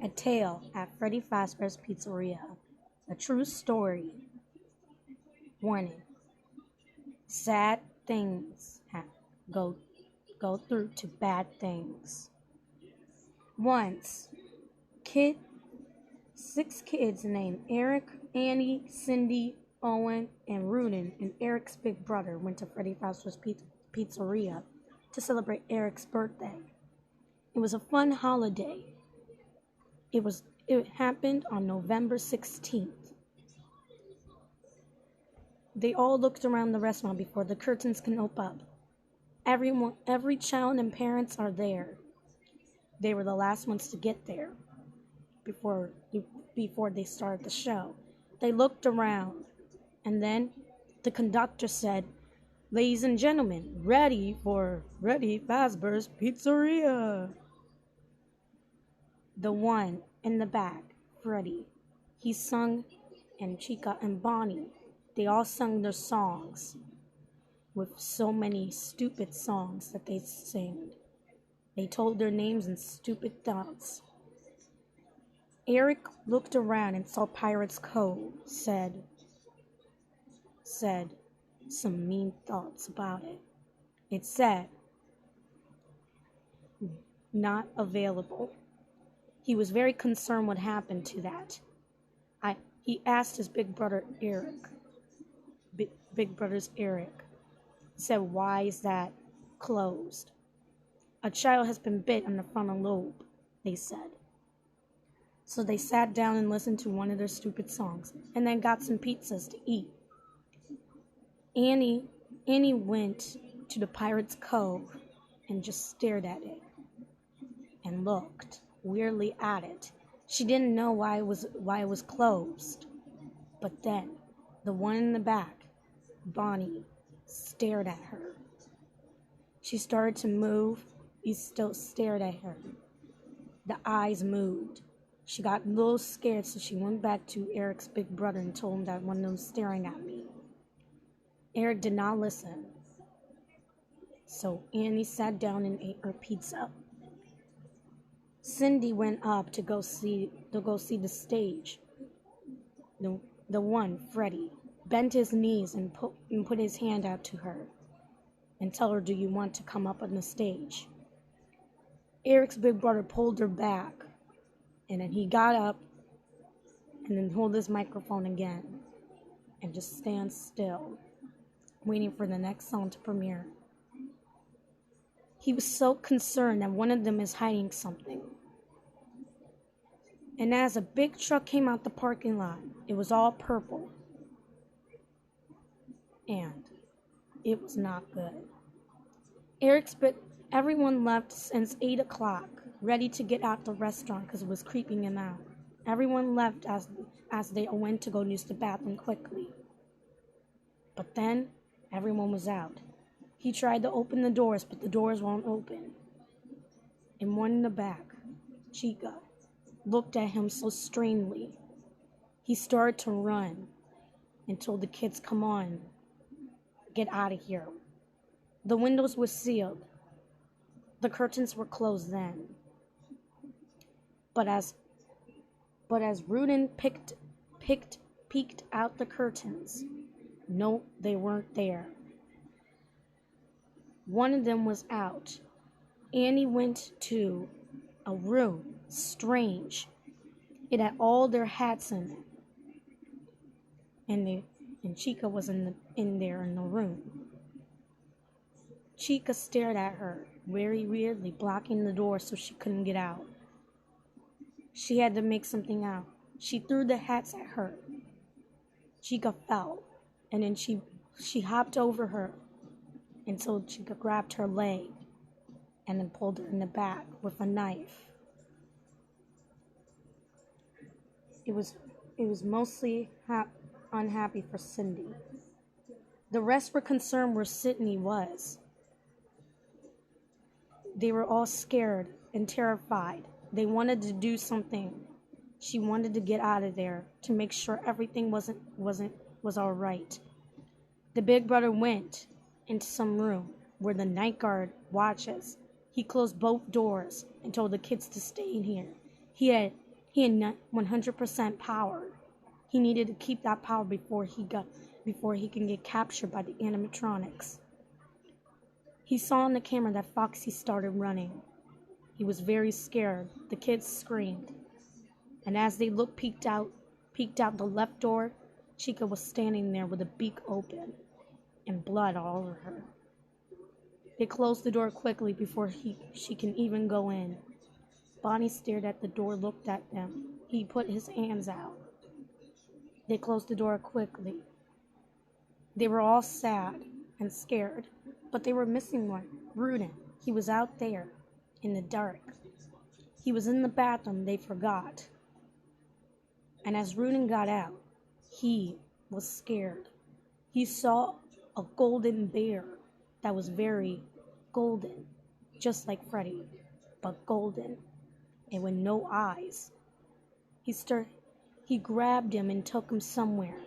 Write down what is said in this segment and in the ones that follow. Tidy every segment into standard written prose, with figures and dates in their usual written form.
A Tale at Freddy Fazbears Pizzeria. A true story. Warning. Sad things go through to bad things. Once, 6 kids named Eric, Annie, Cindy, Owen, and Rudin and Eric's big brother went to Freddy Fazbear's Pizzeria to celebrate Eric's birthday. It was a fun holiday. It happened on November 16th. They all looked around the restaurant before the curtains can open up. Every child and parents are there. They were the last ones to get there before they started the show. They looked around, and then the conductor said, "Ladies and gentlemen, ready for Freddy Fazbear's Pizzeria." The one in the back, Freddy, he sung, and Chica and Bonnie, they all sung their songs with so many stupid songs that they sang. They told their names in stupid thoughts. Eric looked around and saw Pirate's Cove, said some mean thoughts about it. It said, "Not available." He was very concerned what happened to that. He asked his big brother Eric. Big brother's Eric said, "Why is that closed?" "A child has been bit on the frontal lobe," they said. So they sat down and listened to one of their stupid songs, and then got some pizzas to eat. Annie went to the Pirate's Cove and just stared at it and looked weirdly at it. She didn't know why it was closed. But then the one in the back, Bonnie, stared at her. She started to move. He still stared at her. The eyes moved. She got a little scared, so she went back to Eric's big brother and told him that one of them was staring at me. Eric did not listen. So Annie sat down and ate her pizza. Cindy went up to go see the stage. The one, Freddy, bent his knees and put his hand out to her and tell her, "Do you want to come up on the stage?" Eric's big brother pulled her back, and then he got up and then held his microphone again and just stand still, waiting for the next song to premiere. He was so concerned that one of them is hiding something. And as a big truck came out the parking lot, it was all purple. And it was not good. Everyone left since 8 o'clock, ready to get out the restaurant because it was creeping them out. Everyone left as they went to go use the bathroom quickly. But then, everyone was out. He tried to open the doors, but the doors won't open. And one in the back, Chica, looked at him so strangely. He started to run and told the kids, "Come on, get out of here." The windows were sealed. The curtains were closed then. But as Rudin peeked out the curtains, no, they weren't there. One of them was out. Annie went to a room, strange. It had all their hats in it. And Chica was in there in the room. Chica stared at her, very weirdly, blocking the door so she couldn't get out. She had to make something out. She threw the hats at her. Chica fell, and then she hopped over her until Chica grabbed her leg and then pulled her in the back with a knife. It was mostly unhappy for Cindy. The rest were concerned where Sydney was. They were all scared and terrified. They wanted to do something. She wanted to get out of there to make sure everything was all right. The big brother went into some room where the night guard watches. He closed both doors and told the kids to stay in here. He He had 100% power. He needed to keep that power before he can get captured by the animatronics. He saw on the camera that Foxy started running. He was very scared. The kids screamed. And as they peeked out the left door, Chica was standing there with a beak open and blood all over her. They closed the door quickly before she can even go in. Bonnie stared at the door, looked at them. He put his hands out. They closed the door quickly. They were all sad and scared, but they were missing one, Rudin. He was out there in the dark. He was in the bathroom, they forgot. And as Rudin got out, he was scared. He saw a golden bear that was very golden, just like Freddy, but golden and with no eyes. He grabbed him and took him somewhere.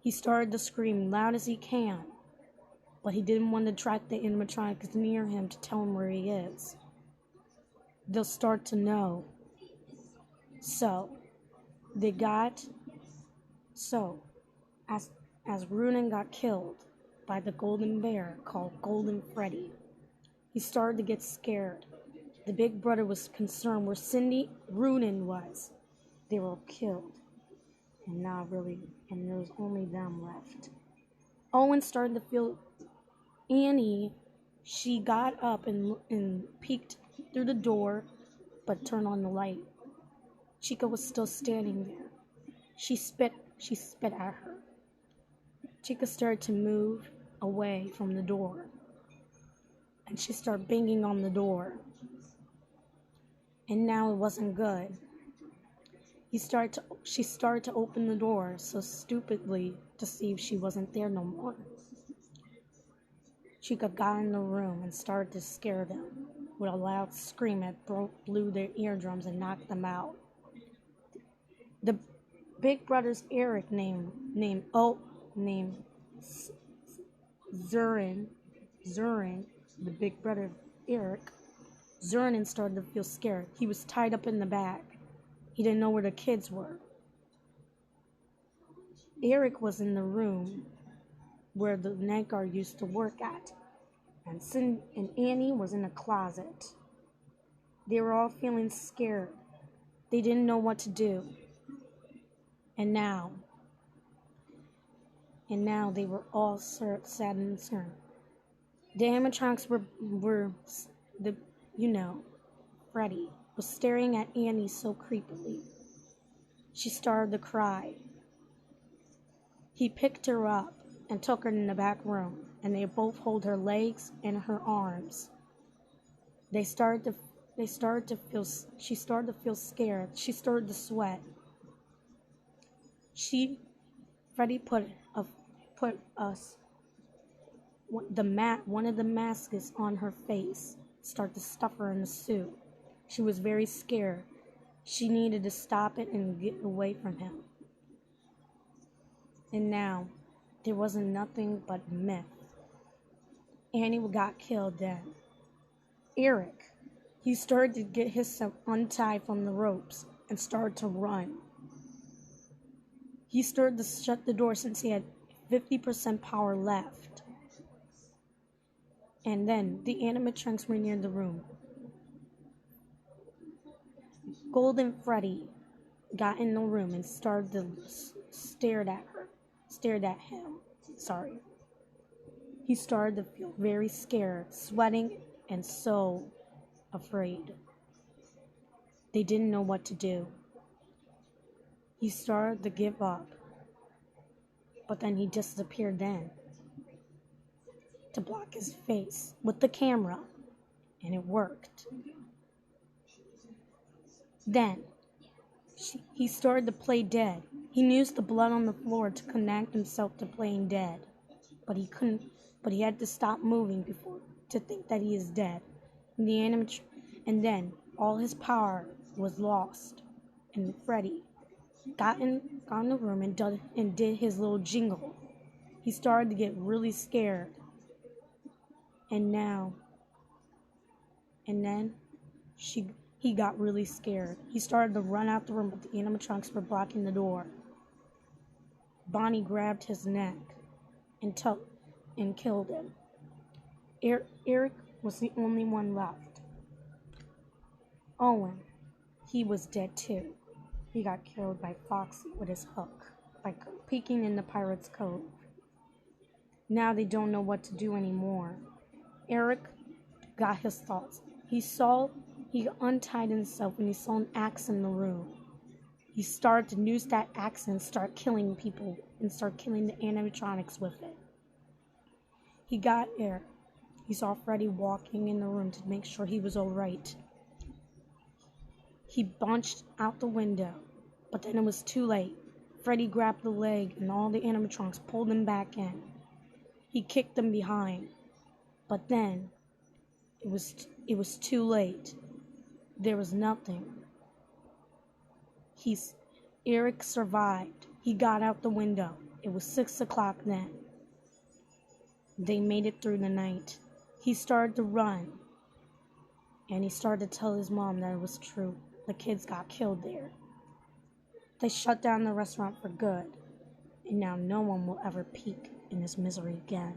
He started to scream loud as he can, but he didn't want to track the animatronics near him to tell him where he is. They'll start to know. As Rudin got killed by the golden bear called Golden Freddy, he started to get scared. The big brother was concerned where Rudin was. They were killed. And there was only them left. Owen started to feel Annie. She got up and peeked through the door, but turned on the light. Chica was still standing there. She spit at her. Chica started to move away from the door, and she started banging on the door. And now it wasn't good. She started to open the door so stupidly to see if she wasn't there no more. Chica got in the room and started to scare them with a loud scream that blew their eardrums and knocked them out. The big brother's Eric named Zurin, the big brother Eric, Zurin started to feel scared. He was tied up in the back. He didn't know where the kids were. Eric was in the room where the night guard used to work at, and Annie was in a closet. They were all feeling scared. They didn't know what to do. And now they were all sad and concerned. The animatronics Freddy was staring at Annie so creepily. She started to cry. He picked her up and took her in the back room, and they both held her legs and her arms. She started to feel scared. She started to sweat. Freddy put one of the masks on her face, started to stuff her in the suit. She was very scared. She needed to stop it and get away from him. And now, there wasn't nothing but myth. Annie got killed then. Eric, he started to get himself untied from the ropes and started to run. He started to shut the door since he had 50% power left. And then the animatronics were near the room. Golden Freddy got in the room and started to stared at him. He started to feel very scared, sweating, and so afraid. They didn't know what to do. He started to give up, but then he disappeared to block his face with the camera, and it worked. Then he started to play dead. He used the blood on the floor to connect himself to playing dead, but he couldn't. But he had to stop moving to think that he is dead. And then all his power was lost, and Freddy got in the room and did his little jingle. He started to get really scared. And then He got really scared. He started to run out the room, but the animatronics were blocking the door. Bonnie grabbed his neck and killed him. Eric was the only one left. Owen, he was dead too. He got killed by Foxy with his hook, by peeking in the pirate's cove. Now they don't know what to do anymore. Eric got his thoughts. He untied himself and he saw an axe in the room. He started to use that axe and start killing people and start killing the animatronics with it. He got Eric. He saw Freddy walking in the room to make sure he was alright. He bunched out the window, but then it was too late. Freddy grabbed the leg and all the animatronics pulled him back in. He kicked them behind, but then it was too late. There was nothing. Eric survived. He got out the window. It was 6 o'clock then. They made it through the night. He started to run, and he started to tell his mom that it was true. The kids got killed there. They shut down the restaurant for good, and now no one will ever peek in his misery again.